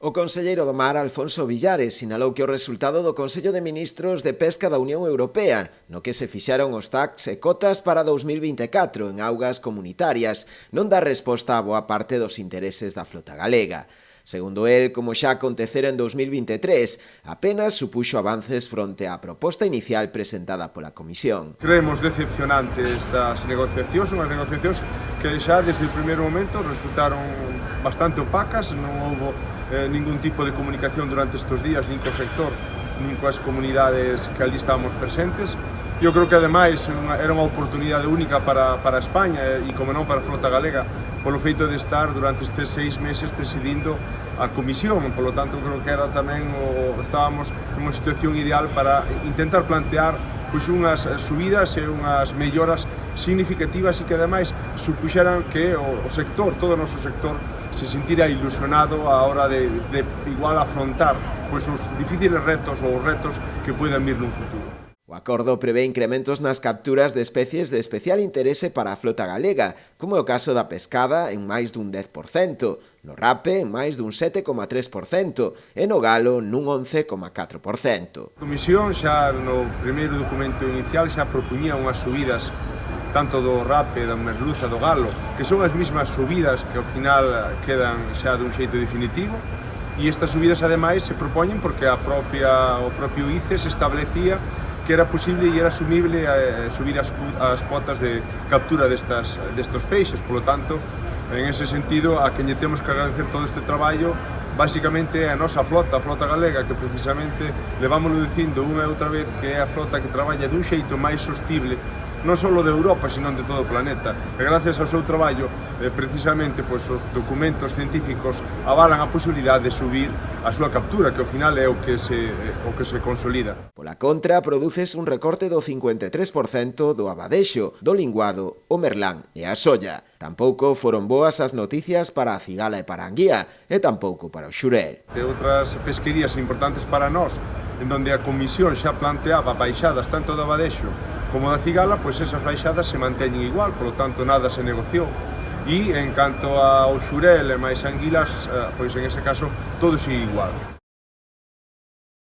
O conselleiro do Mar, Alfonso Villares, sinalou que o resultado do Consello de Ministros de Pesca da Unión Europea, no que se fixaron os tacs e cotas para 2024 en augas comunitarias, non dá resposta a boa parte dos intereses da flota galega. Segundo el, como xa acontecera en 2023, apenas supuxo avances fronte á proposta inicial presentada pola Comisión. Creemos decepcionante estas negociacións, unhas negociacións que xa desde o primeiro momento resultaron bastante opacas, non houbo ningún tipo de comunicación durante estes días, nin co sector, nin coas comunidades que ali estábamos presentes. Eu creo que ademais era unha oportunidade única para España e, como non, para a flota galega, polo feito de estar durante estes 6 meses presidindo a Comisión. Polo tanto, creo que era tamén estábamos nunha situación ideal para intentar plantear unhas subidas e unhas melloras significativas e que ademais supuxeran que o sector, todo o noso sector, se sentira ilusionado a hora de igual afrontar os difíciles retos ou os retos que poden vir nun futuro. O acordo prevé incrementos nas capturas de especies de especial interese para a flota galega, como é o caso da pescada en máis dun 10%, no rape en máis dun 7,3% e no galo nun 11,4%. A Comisión xa no primeiro documento inicial xa propuñía unhas subidas tanto do rape, da merluza, do galo, que son as mesmas subidas que ao final quedan xa dun xeito definitivo. E estas subidas ademais se propoñen porque o propio ICE se establecía que era posible e era asumible subir as cuotas de captura destes peixes. Por lo tanto, en ese sentido, a quen lle temos que agradecer todo este traballo basicamente é a nosa flota, a flota galega, que precisamente levámoslo dicindo unha e outra vez que é a flota que traballa dun xeito máis sostible, non só de Europa, senón de todo o planeta. E gracias ao seu traballo, precisamente, os documentos científicos avalan a posibilidade de subir a súa captura, que ao final é o que se consolida. Pola contra, produces un recorte do 53% do abadexo, do linguado, o merlán e a solla. Tampouco foron boas as noticias para a cigala e para a anguía, e tampouco para o xurel. De outras pesquerías importantes para nós, en donde a Comisión xa planteaba baixadas tanto do abadexo como da cigala, pois esas baixadas se manteñen igual, polo tanto nada se negociou. E en canto ao xurel e máis anguilas, pois en ese caso todo sigue igual.